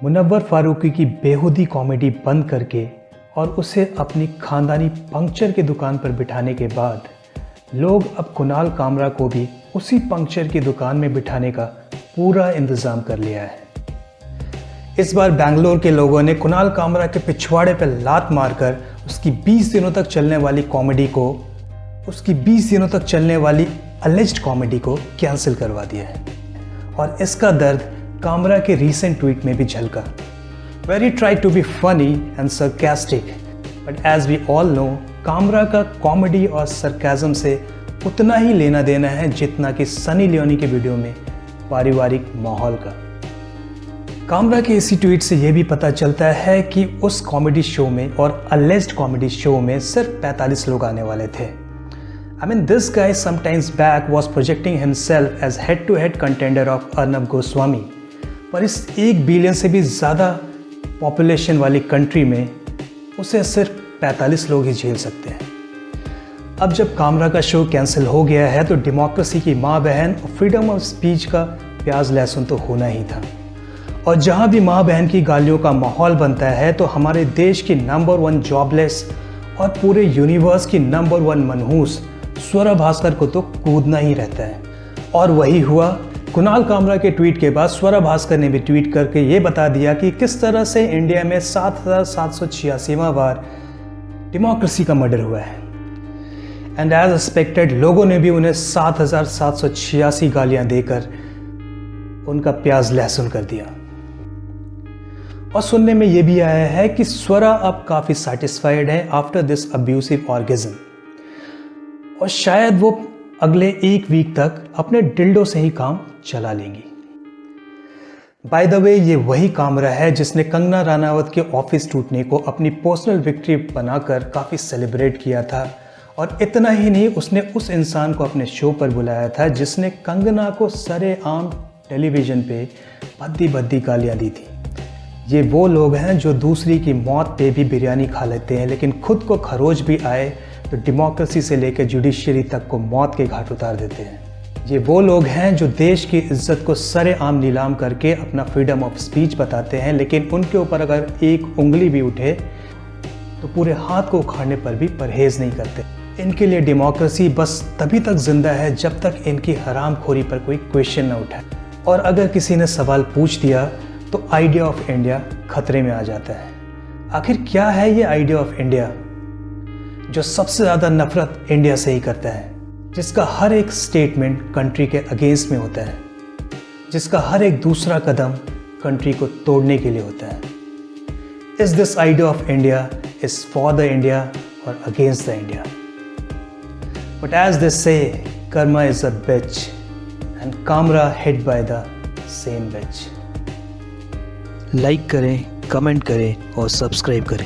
मुनव्वर फारूकी की बेहुदी कॉमेडी बंद करके और उसे अपनी खानदानी पंक्चर की दुकान पर बिठाने के बाद लोग अब कुणाल कामरा को भी उसी पंक्चर की दुकान में बिठाने का पूरा इंतज़ाम कर लिया है। इस बार बेंगलोर के लोगों ने कुणाल कामरा के पिछवाड़े पर लात मारकर उसकी 20 दिनों तक चलने वाली अलेज्ड कॉमेडी को कैंसिल करवा दिया है और इसका दर्द कामरा के रीसेंट ट्वीट में भी झलका। Where he tried to be funny and sarcastic, but as we all know, Kamra का कॉमेडी और सरकाज़म से उतना ही लेना देना है जितना कि सनी लियोनी के वीडियो में पारिवारिक माहौल का। कामरा के इसी ट्वीट से यह भी पता चलता है कि उस कॉमेडी शो में और अलेज्ड कॉमेडी शो में सिर्फ 45 लोग आने वाले थे। I mean, this guy sometimes back was projecting himself as head-to-head contender of Arnab Goswami, पर इस 1 बिलियन से भी ज़्यादा पॉपुलेशन वाली कंट्री में उसे सिर्फ 45 लोग ही झेल सकते हैं। अब जब कामरा का शो कैंसिल हो गया है तो डेमोक्रेसी की माँ बहन और फ्रीडम ऑफ स्पीच का प्याज लहसुन तो होना ही था। और जहाँ भी माँ बहन की गालियों का माहौल बनता है तो हमारे देश की नंबर 1 जॉबलेस और पूरे यूनिवर्स की नंबर 1 मनहूस स्वरा भास्कर को तो कूदना ही रहता है। और वही हुआ। कुणाल कामरा के ट्वीट के बाद स्वरा भास्कर ने भी ट्वीट करके ये बता दिया कि किस तरह से इंडिया में 7786वां बार डेमोक्रेसी का मर्डर हुआ है। एंड एज एक्सपेक्टेड लोगों ने भी उन्हें 7786 गालियां देकर उनका प्याज लहसुन कर दिया। और सुनने में यह भी आया है कि स्वरा अब काफ़ी सेटिस्फाइड है आफ्टर दिस अब्यूसिव ऑर्गेज़म और शायद वो अगले 1 वीक तक अपने डिल्डो से ही काम चला लेंगी। बाय द वे, ये वही कामरा है जिसने कंगना रानावत के ऑफिस टूटने को अपनी पर्सनल विक्ट्री बनाकर काफ़ी सेलिब्रेट किया था। और इतना ही नहीं, उसने उस इंसान को अपने शो पर बुलाया था जिसने कंगना को सरेआम टेलीविज़न पे भद्दी गालियाँ दी थी। ये वो लोग हैं जो दूसरी की मौत पे भी बिरयानी खा लेते हैं, लेकिन खुद को खरोच भी आए तो डेमोक्रेसी से लेकर जुडिशरी तक को मौत के घाट उतार देते हैं। ये वो लोग हैं जो देश की इज्जत को सरेआम नीलाम करके अपना फ्रीडम ऑफ स्पीच बताते हैं, लेकिन उनके ऊपर अगर एक उंगली भी उठे तो पूरे हाथ को उखाड़ने पर भी परहेज़ नहीं करते। इनके लिए डेमोक्रेसी बस तभी तक जिंदा है जब तक इनकी हरामखोरी पर कोई क्वेश्चन न उठाए। और अगर किसी ने सवाल पूछ दिया तो आइडिया ऑफ इंडिया खतरे में आ जाता है। आखिर क्या है ये आइडिया ऑफ इंडिया जो सबसे ज़्यादा नफरत इंडिया से ही करता है, जिसका हर एक स्टेटमेंट कंट्री के अगेंस्ट में होता है, जिसका हर एक दूसरा कदम कंट्री को तोड़ने के लिए होता है। Is this idea of India is for the India और against the India? But as this say, karma is a bitch and Kamra hit by the same bitch. Like करें, कमेंट करें और सब्सक्राइब करें।